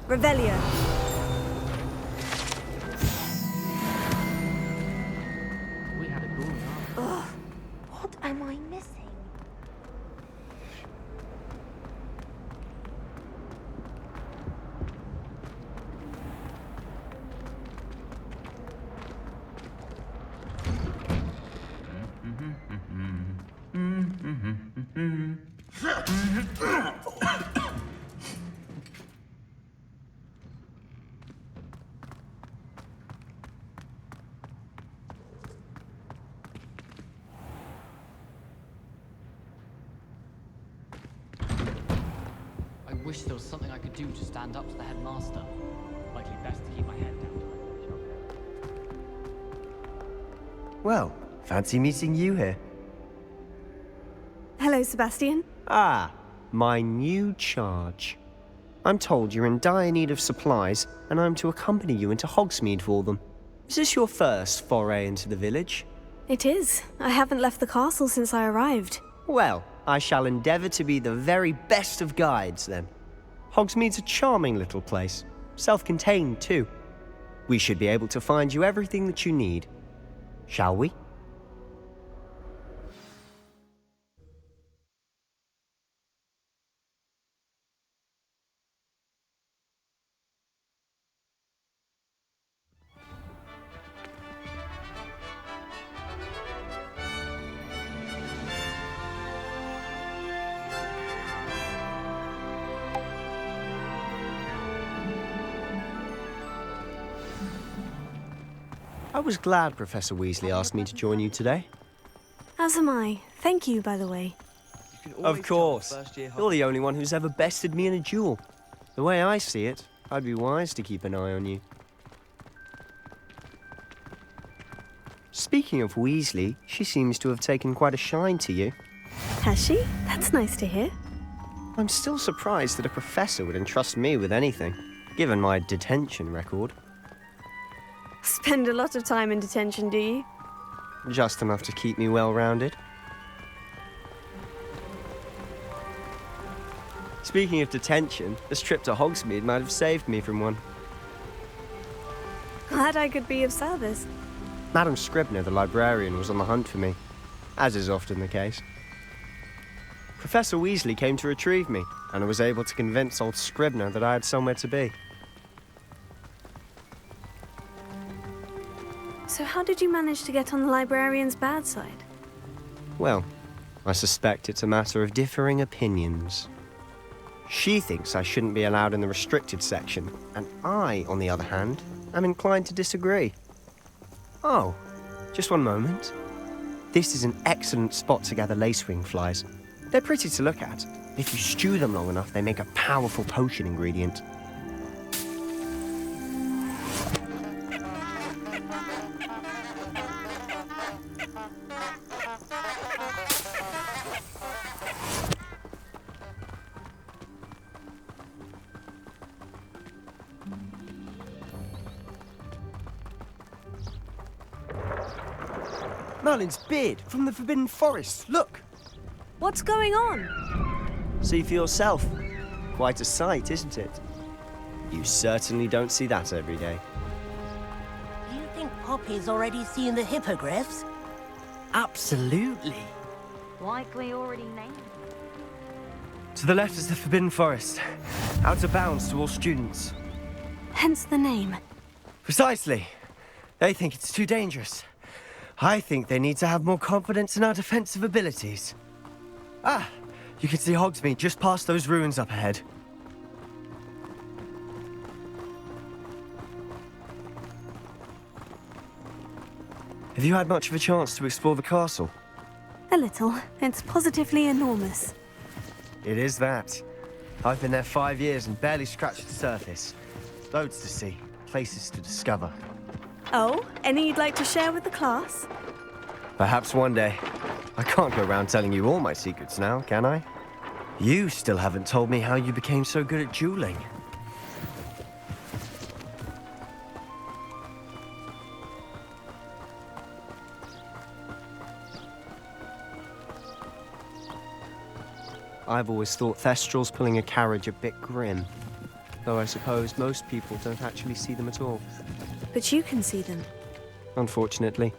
Revelio. We had a cool Ugh, what am I missing? I wish there was something I could do to stand up to the headmaster. Likely best to keep my head down till I finish up. Well, fancy meeting you here. Hello, Sebastian. Ah, my new charge. I'm told you're in dire need of supplies, and I'm to accompany you into Hogsmeade for them. Is this your first foray into the village? It is. I haven't left the castle since I arrived. Well, I shall endeavour to be the very best of guides, then. Hogsmeade's a charming little place, self-contained too. We should be able to find you everything that you need. Shall we? I was glad Professor Weasley asked me to join you today. As am I. Thank you, by the way. Of course. You're the only one who's ever bested me in a duel. The way I see it, I'd be wise to keep an eye on you. Speaking of Weasley, she seems to have taken quite a shine to you. Has she? That's nice to hear. I'm still surprised that a professor would entrust me with anything, given my detention record. Spend a lot of time in detention, do you? Just enough to keep me well-rounded. Speaking of detention, this trip to Hogsmeade might have saved me from one. Glad I could be of service. Madam Scribner, the librarian, was on the hunt for me, as is often the case. Professor Weasley came to retrieve me, and I was able to convince old Scribner that I had somewhere to be. So how did you manage to get on the librarian's bad side? Well, I suspect it's a matter of differing opinions. She thinks I shouldn't be allowed in the restricted section, and I, on the other hand, am inclined to disagree. Oh, just one moment. This is an excellent spot to gather lacewing flies. They're pretty to look at. If you stew them long enough, they make a powerful potion ingredient. Merlin's beard from the Forbidden Forest, look! What's going on? See for yourself. Quite a sight, isn't it? You certainly don't see that every day. Do you think Poppy's already seen the hippogriffs? Absolutely. Likely already named. To the left is the Forbidden Forest. Out of bounds to all students. Hence the name. Precisely. They think it's too dangerous. I think they need to have more confidence in our defensive abilities. Ah, you can see Hogsmeade just past those ruins up ahead. Have you had much of a chance to explore the castle? A little. It's positively enormous. It is that. I've been there 5 years and barely scratched the surface. Loads to see, places to discover. Oh, any you'd like to share with the class? Perhaps one day. I can't go around telling you all my secrets now, can I? You still haven't told me how you became so good at dueling. I've always thought Thestral's pulling a carriage a bit grim. though I suppose most people don't actually see them at all. But you can see them. Unfortunately.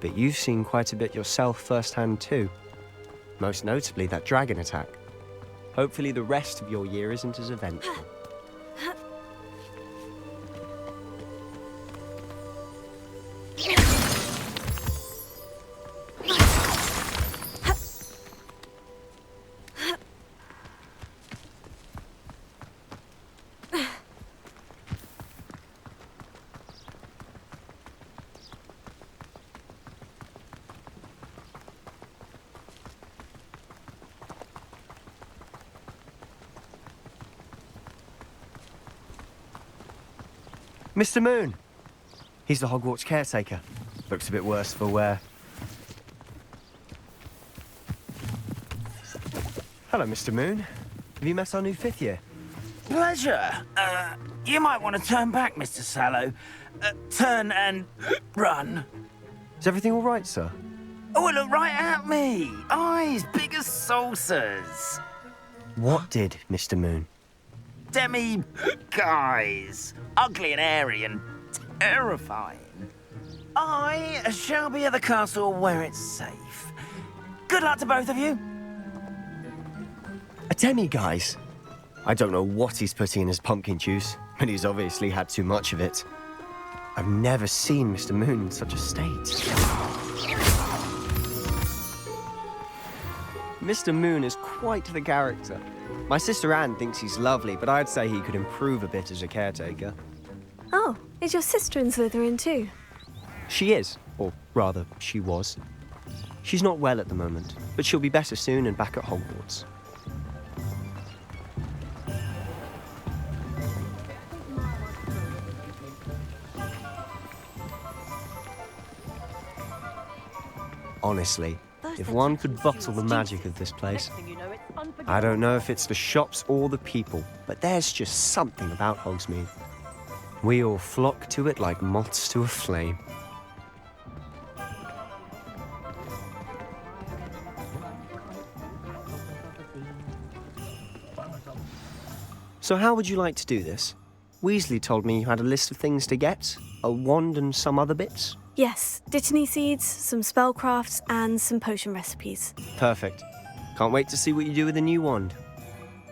But you've seen quite a bit yourself firsthand too. Most notably that dragon attack. Hopefully the rest of your year isn't as eventful. Mr. Moon! He's the Hogwarts caretaker. Looks a bit worse for wear. Hello, Mr. Moon. Have you met our new fifth year? Pleasure. You might want to turn back, Mr. Sallow. Turn and run. Is everything all right, sir? Oh, look right at me. Eyes big as saucers. What did, Mr. Moon? Demi guys. Ugly and airy and terrifying. I shall be at the castle where it's safe. Good luck to both of you. A demi-guise? I don't know what he's putting in his pumpkin juice, but he's obviously had too much of it. I've never seen Mr. Moon in such a state. Mr. Moon is quite the character. My sister Anne thinks he's lovely, but I'd say he could improve a bit as a caretaker. Oh, is your sister in Slytherin too? She is, or rather, she was. She's not well at the moment, but she'll be better soon and back at Hogwarts. Honestly, if one could bottle the magic of this place, I don't know if it's the shops or the people, but there's just something about Hogsmeade. We all flock to it like moths to a flame. So how would you like to do this? Weasley told me you had a list of things to get, a wand and some other bits. Yes, Dittany seeds, some spellcrafts, and some potion recipes. Perfect. Can't wait to see what you do with the new wand.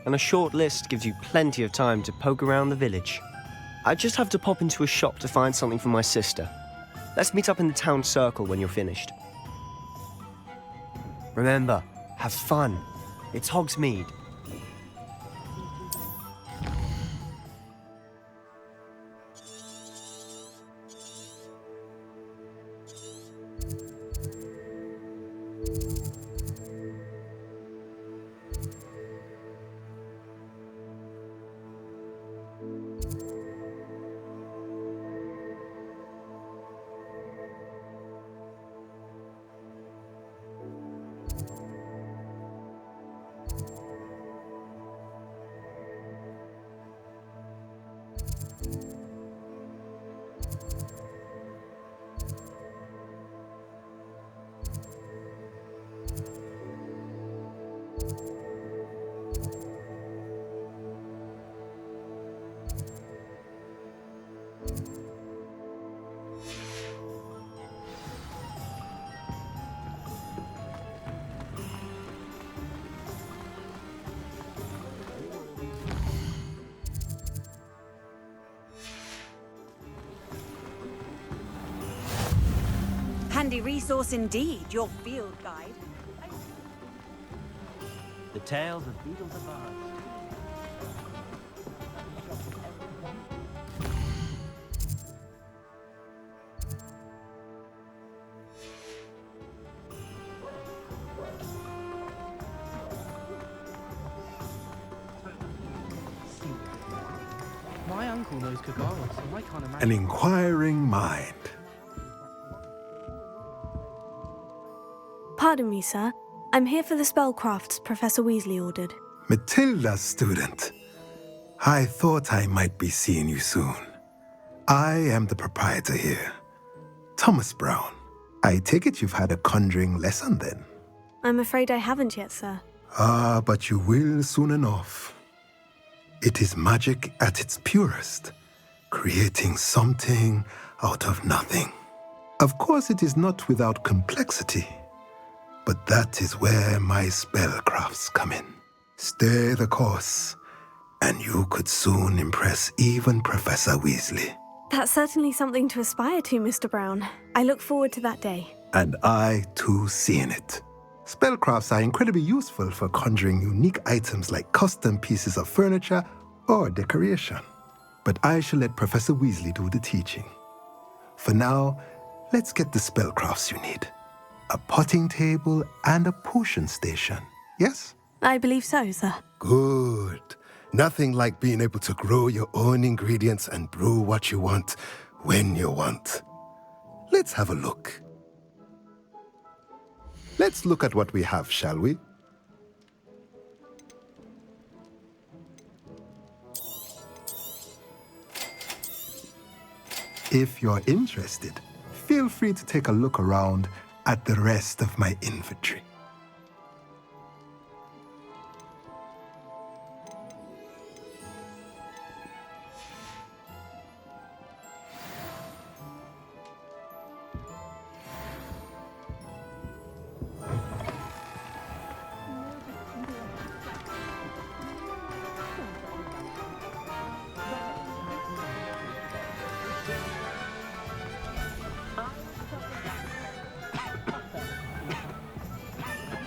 And a short list gives you plenty of time to poke around the village. I just have to pop into a shop to find something for my sister. Let's meet up in the town circle when you're finished. Remember, have fun. It's Hogsmeade. Handy resource indeed, your field guide. The tales of Beedle the Bard. My uncle knows Kagawa, so I can't imagine. An inquiring mind. Pardon me, sir. I'm here for the spellcrafts Professor Weasley ordered. Matilda's student. I thought I might be seeing you soon. I am the proprietor here, Thomas Brown. I take it you've had a conjuring lesson then? I'm afraid I haven't yet, sir. Ah, but you will soon enough. It is magic at its purest, creating something out of nothing. Of course, it is not without complexity, but that is where my spellcrafts come in. Stay the course, and you could soon impress even Professor Weasley. That's certainly something to aspire to, Mr. Brown. I look forward to that day. And I, too, seeing it. Spellcrafts are incredibly useful for conjuring unique items like custom pieces of furniture or decoration. But I shall let Professor Weasley do the teaching. For now, let's get the spellcrafts you need. A potting table and a potion station, yes? I believe so, sir. Good. Nothing like being able to grow your own ingredients and brew what you want when you want. Let's have a look. Let's look at what we have, shall we? If you're interested, feel free to take a look around at the rest of my inventory.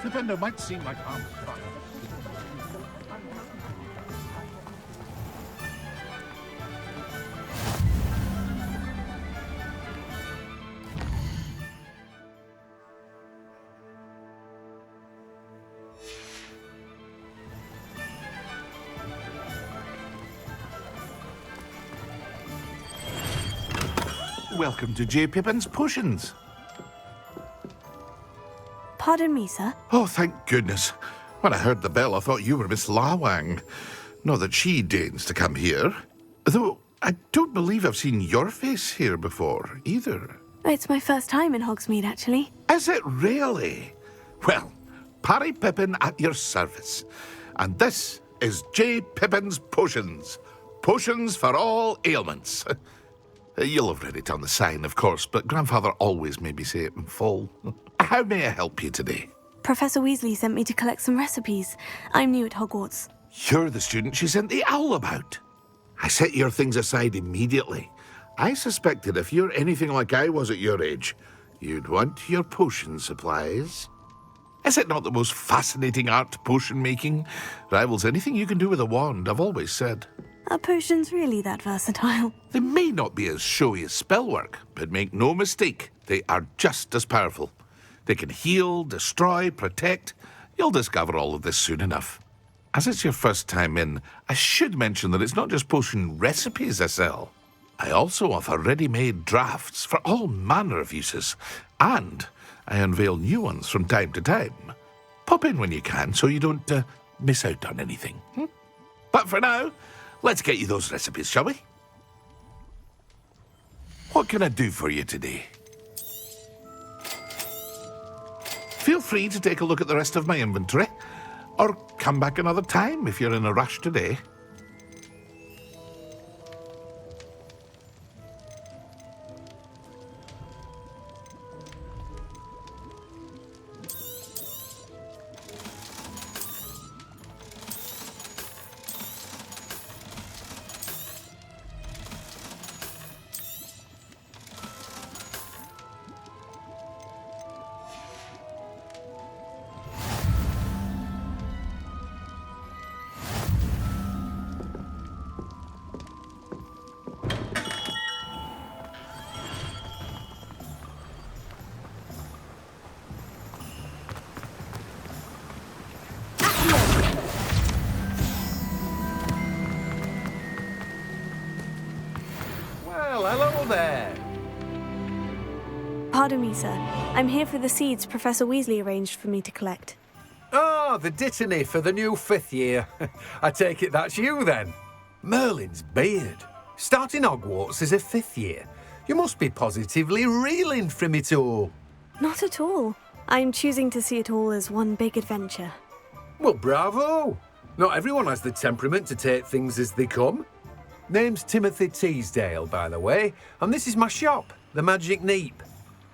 The vendor might seem like arms fire. Welcome to J. Pippin's Potions. Pardon me, sir. Oh, thank goodness. When I heard the bell, I thought you were Miss Lawang. Not that she deigns to come here. Though I don't believe I've seen your face here before, either. It's my first time in Hogsmeade, actually. Is it really? Well, Parry Pippin at your service. And this is J. Pippin's Potions. Potions for all ailments. You'll have read it on the sign, of course, but Grandfather always made me say it in full. How may I help you today? Professor Weasley sent me to collect some recipes. I'm new at Hogwarts. You're the student she sent the owl about. I set your things aside immediately. I suspected if you're anything like I was at your age, you'd want your potion supplies. Is it not the most fascinating art, potion making? Rivals anything you can do with a wand, I've always said. Are potions really that versatile? They may not be as showy as spellwork, but make no mistake, they are just as powerful. They can heal, destroy, protect. You'll discover all of this soon enough. As it's your first time in, I should mention that it's not just potion recipes I sell. I also offer ready-made drafts for all manner of uses, and I unveil new ones from time to time. Pop in when you can so you don't miss out on anything. But for now, let's get you those recipes, shall we? What can I do for you today? Feel free to take a look at the rest of my inventory, or come back another time if you're in a rush today. Well, hello there. Pardon me, sir. I'm here for the seeds Professor Weasley arranged for me to collect. Oh, the dittany for the new 5th year. I take it that's you, then. Merlin's beard. Starting Hogwarts as a 5th year. You must be positively reeling from it all. Not at all. I'm choosing to see it all as one big adventure. Well, bravo. Not everyone has the temperament to take things as they come. Name's Timothy Teasdale, by the way, and this is my shop, the Magic Neep.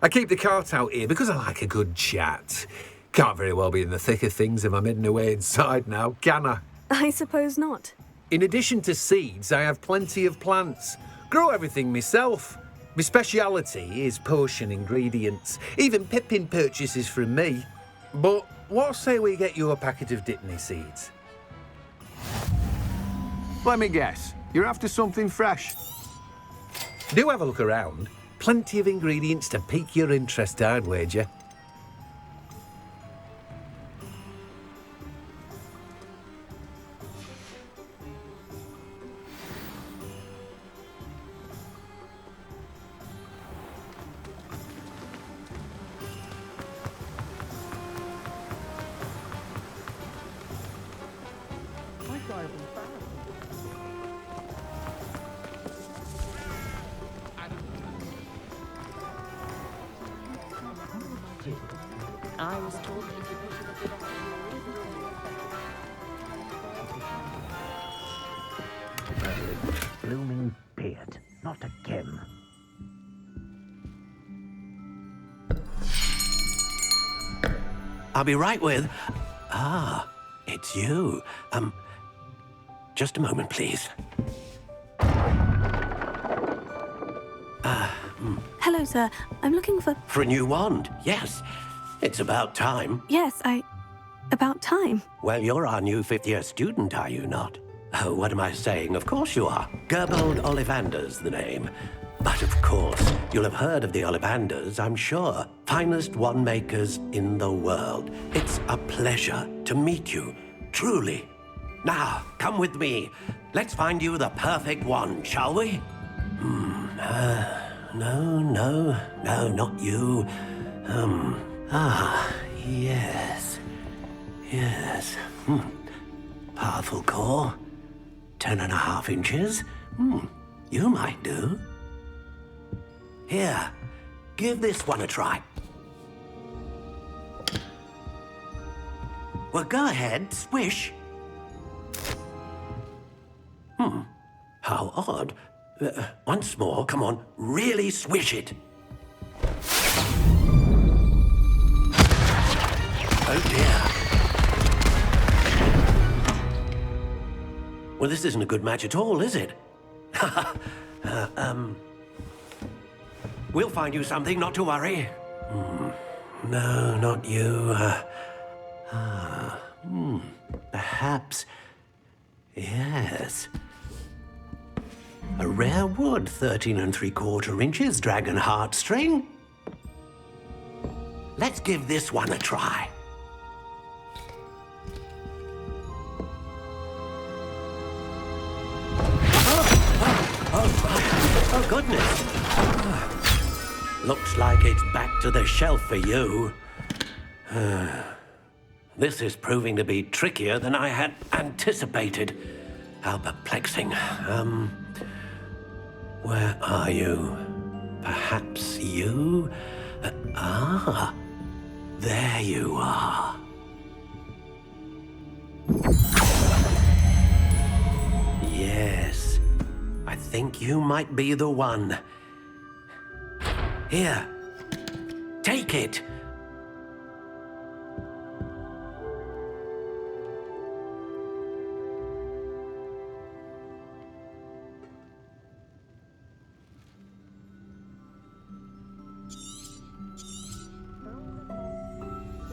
I keep the cart out here because I like a good chat. Can't very well be in the thick of things if I'm hidden away inside now, can I? I suppose not. In addition to seeds, I have plenty of plants. Grow everything myself. My speciality is potion ingredients. Even Pippin purchases from me. But what say we get you a packet of Dittany seeds? Let me guess. You're after something fresh. Do have a look around. Plenty of ingredients to pique your interest, I'd wager. I was told blooming beard, not again. I'll be right with... Ah, it's you. Just a moment, please. Hello, sir. I'm looking for... For a new wand, yes. It's about time. Yes, about time. Well, you're our new fifth-year student, are you not? Oh, what am I saying? Of course you are. Gerbold Ollivander's the name. But of course, you'll have heard of the Ollivanders, I'm sure. Finest wand makers in the world. It's a pleasure to meet you, truly. Now, come with me. Let's find you the perfect wand, shall we? No, not you. Yes. Powerful core. 10.5 inches. You might do. Here, give this one a try. Well, go ahead, swish. How odd. Once more, come on, really swish it. Oh dear. Well, this isn't a good match at all, is it? We'll find you something, not to worry. No, not you. Perhaps... Yes. A rare wood, 13 3/4 inches, dragon heartstring. Let's give this one a try. Oh, goodness. Looks like it's back to the shelf for you. This is proving to be trickier than I had anticipated. How perplexing. Where are you? Perhaps you? There you are. Yes, I think you might be the one. Here, take it.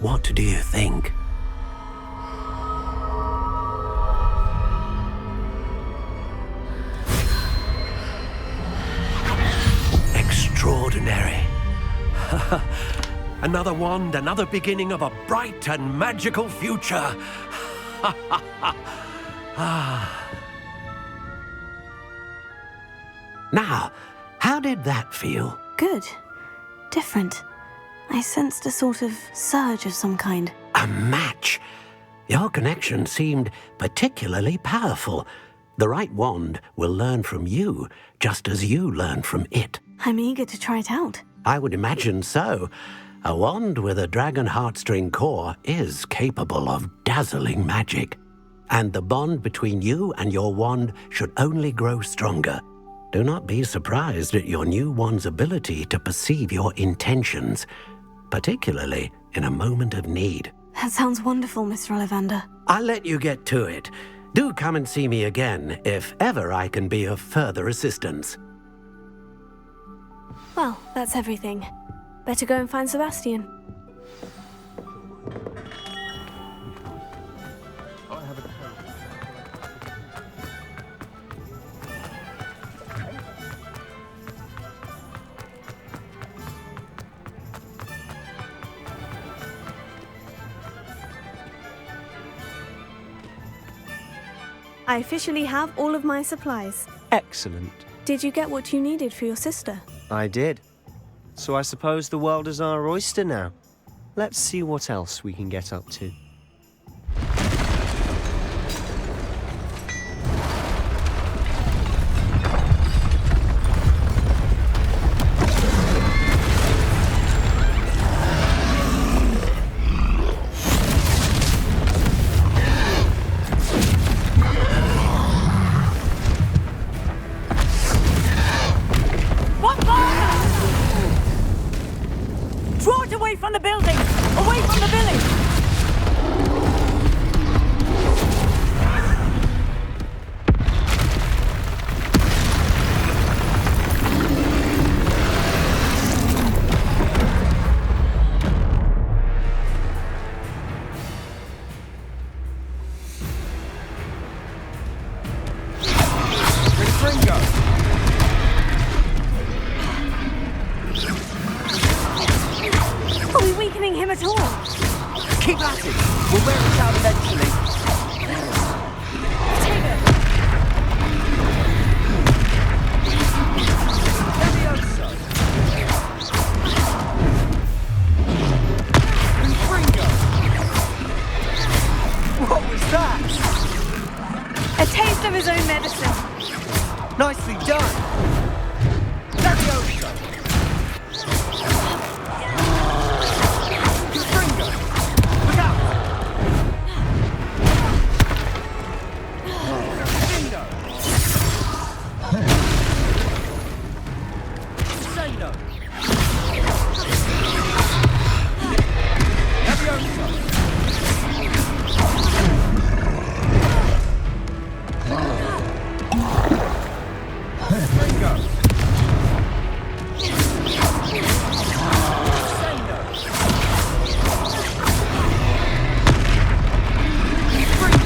What do you think? Extraordinary. Another wand, another beginning of a bright and magical future. Now, how did that feel? Good. Different. I sensed a sort of surge of some kind. A match. Your connection seemed particularly powerful. The right wand will learn from you, just as you learn from it. I'm eager to try it out. I would imagine so. A wand with a dragon heartstring core is capable of dazzling magic. and the bond between you and your wand should only grow stronger. Do not be surprised at your new wand's ability to perceive your intentions, particularly in a moment of need. That sounds wonderful, Mr. Ollivander. I'll let you get to it. Do come and see me again if ever I can be of further assistance. Well, that's everything. Better go and find Sebastian. I officially have all of my supplies. Excellent. Did you get what you needed for your sister? I did. So I suppose the world is our oyster now. Let's see what else we can get up to. Draw it away from the building! Away from the village! Are we weakening him at all? Keep at it. We'll wear it out eventually. What was that? A taste of his own medicine. Nicely done. Leviosa. Confringo. Look out. Findo. Sendo. Leviosa. Confringo.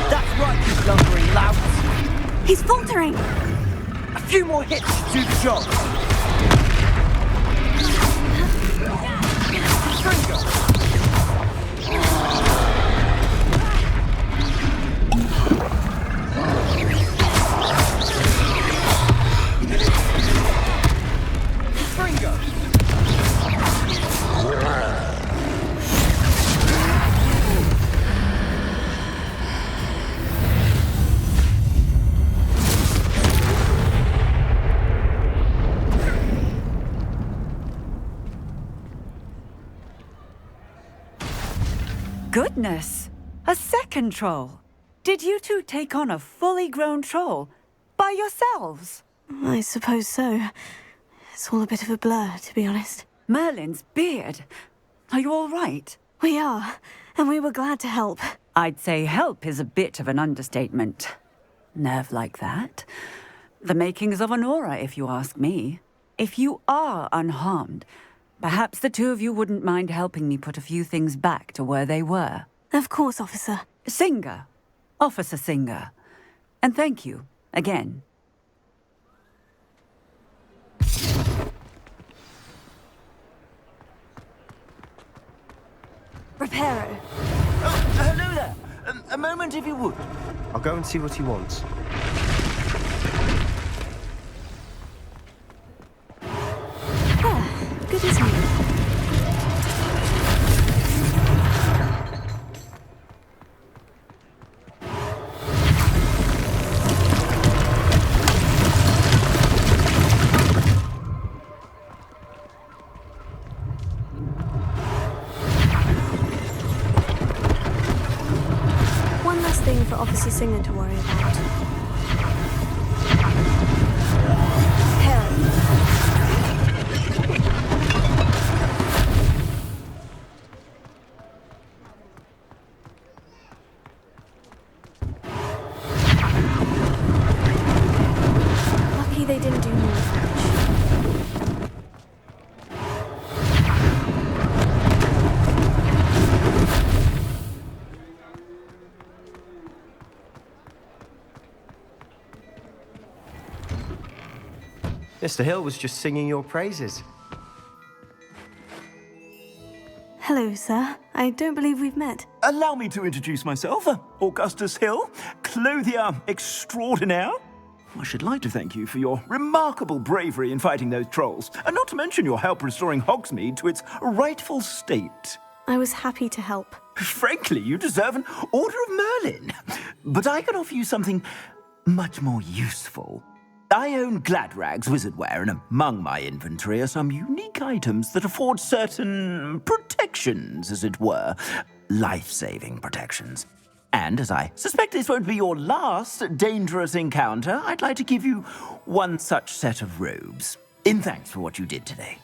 That's right, you lumbering lout. He's faltering. A few more hits to do the job. Confringo. Confringo. Goodness! A second troll! Did you two take on a fully grown troll by yourselves? I suppose so. It's all a bit of a blur, to be honest. Merlin's beard. Are you all right? We are, and we were glad to help. I'd say help is a bit of an understatement. Nerve like that. The makings of an aura, if you ask me. If you are unharmed, perhaps the two of you wouldn't mind helping me put a few things back to where they were. Of course, officer. Singer. Officer Singer. And thank you, again. Reparo. Hello there. A moment, if you would. I'll go and see what he wants. Ah, good as new. singer to worry about. Hill. Lucky they didn't do more French. Mr. Hill was just singing your praises. Hello, sir. I don't believe we've met. Allow me to introduce myself, Augustus Hill, clothier extraordinaire. I should like to thank you for your remarkable bravery in fighting those trolls, and not to mention your help restoring Hogsmeade to its rightful state. I was happy to help. Frankly, you deserve an Order of Merlin. But I can offer you something much more useful. I own Gladrag's wizardware, and among my inventory are some unique items that afford certain protections, as it were. Life-saving protections. And as I suspect this won't be your last dangerous encounter, I'd like to give you one such set of robes, in thanks for what you did today.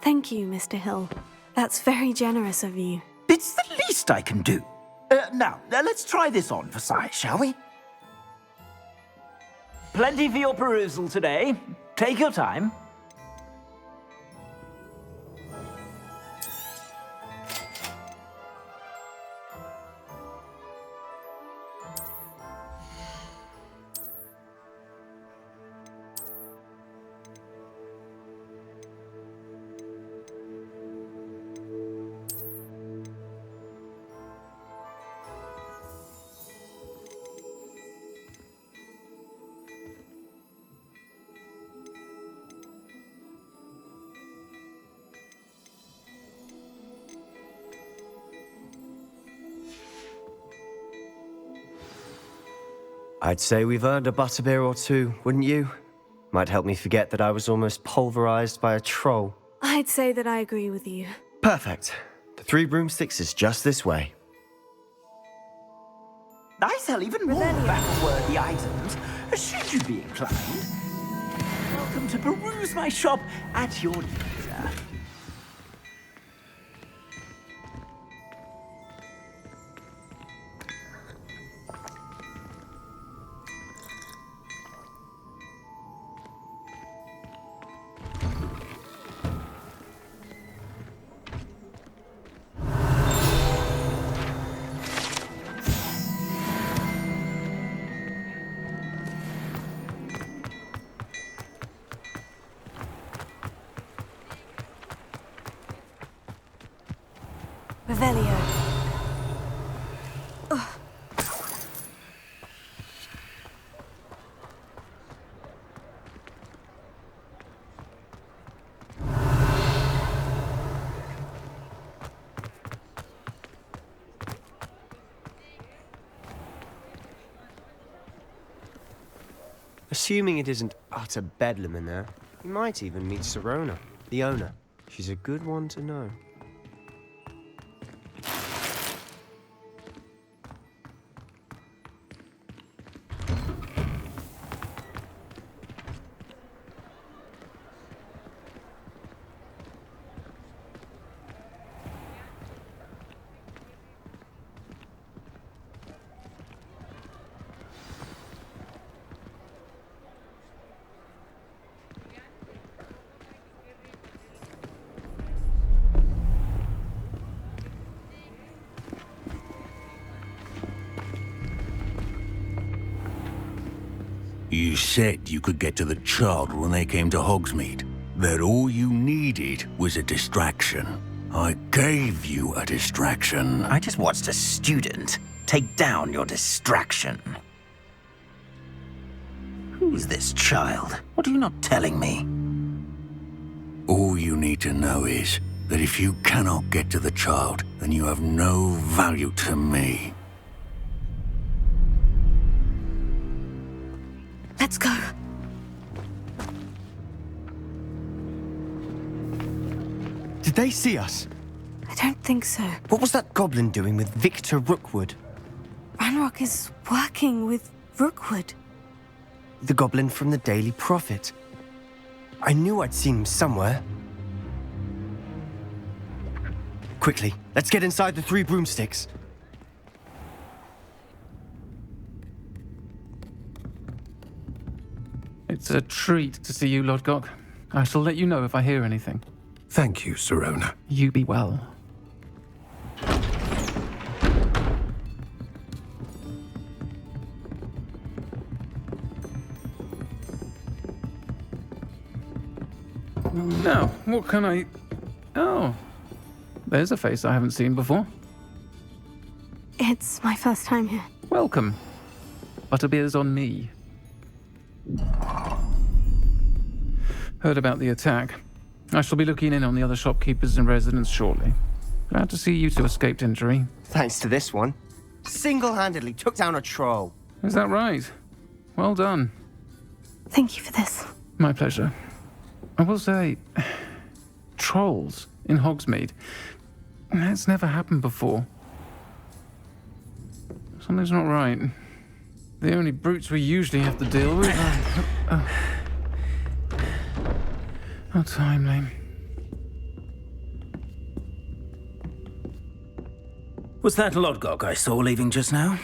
Thank you, Mr. Hill. That's very generous of you. It's the least I can do. Now, let's try this on for size, shall we? Plenty for your perusal today. Take your time. I'd say we've earned a butterbeer or two, wouldn't you? Might help me forget that I was almost pulverized by a troll. I'd say that I agree with you. Perfect. The 3 broomsticks is just this way. I sell even more battle-worthy items, should you be inclined. Welcome to peruse my shop at your leisure. Revelio. Assuming it isn't utter bedlam in there, you might even meet Serona, the owner. She's a good one to know. You said you could get to the child when they came to Hogsmeade. That all you needed was a distraction. I gave you a distraction. I just watched a student take down your distraction. Who's this child? What are you not telling me? All you need to know is that if you cannot get to the child, then you have no value to me. Let's go. Did they see us? I don't think so. What was that goblin doing with Victor Rookwood? Ranrock is working with Rookwood. The goblin from the Daily Prophet. I knew I'd seen him somewhere. Quickly, let's get inside the 3 broomsticks. It's a treat to see you, Lodgok. I shall let you know if I hear anything. Thank you, Sirona. You be well. Now, what can I... Oh, there's a face I haven't seen before. It's my first time here. Welcome. Butterbeer's on me. Heard about the attack. I shall be looking in on the other shopkeepers and residents shortly. Glad to see you two escaped injury. Thanks to this one. Single-handedly took down a troll. Is that right? Well done. Thank you for this. My pleasure. I will say, trolls in Hogsmeade. That's never happened before. Something's not right. The only brutes we usually have to deal with are... How timely. Was that Lodgok I saw leaving just now?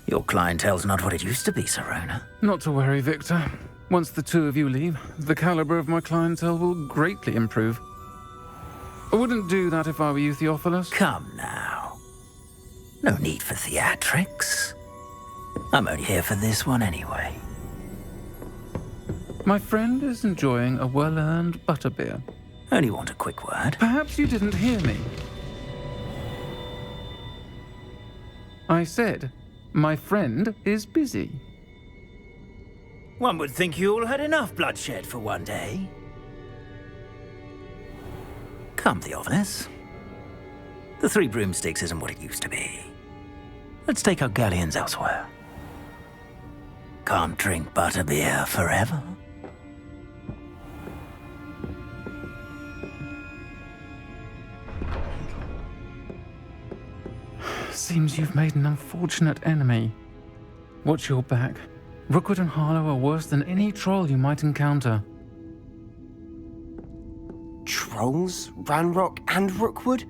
Your clientele's not what it used to be, Sirona. Not to worry, Victor. Once the two of you leave, the caliber of my clientele will greatly improve. I wouldn't do that if I were you, Theophilus. Come now. No need for theatrics. I'm only here for this one anyway. My friend is enjoying a well-earned butterbeer. Only want a quick word. Perhaps you didn't hear me. I said, my friend is busy. One would think you all had enough bloodshed for one day. Come, Theophilus. The 3 broomsticks isn't what it used to be. Let's take our galleons elsewhere. Can't drink butterbeer forever. Seems you've made an unfortunate enemy. Watch your back. Rookwood and Harlow are worse than any troll you might encounter. Trolls? Ranrock and Rookwood?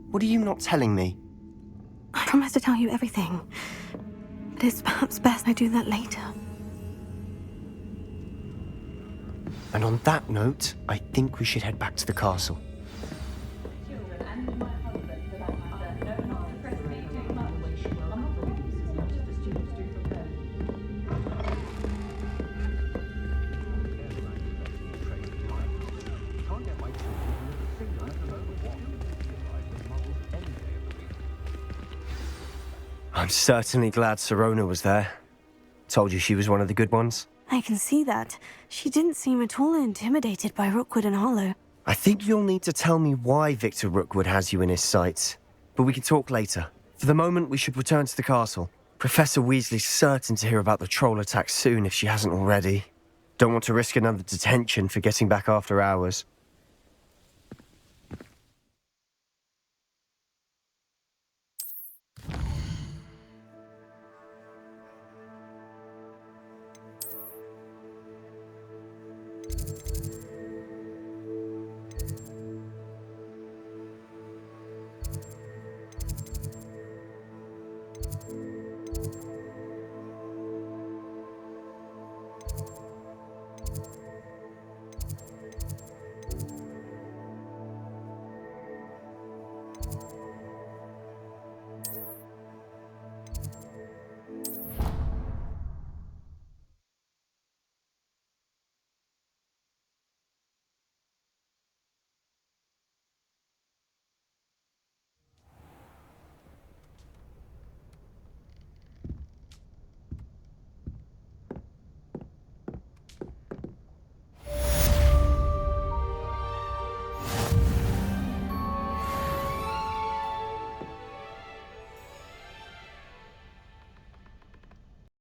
What are you not telling me? I promise to tell you everything. But it's perhaps best I do that later. And on that note, I think we should head back to the castle. I'm certainly glad Sirona was there. Told you she was one of the good ones. I can see that. She didn't seem at all intimidated by Rookwood and Harlow. I think you'll need to tell me why Victor Rookwood has you in his sights. But we can talk later. For the moment, we should return to the castle. Professor Weasley's certain to hear about the troll attack soon if she hasn't already. Don't want to risk another detention for getting back after hours.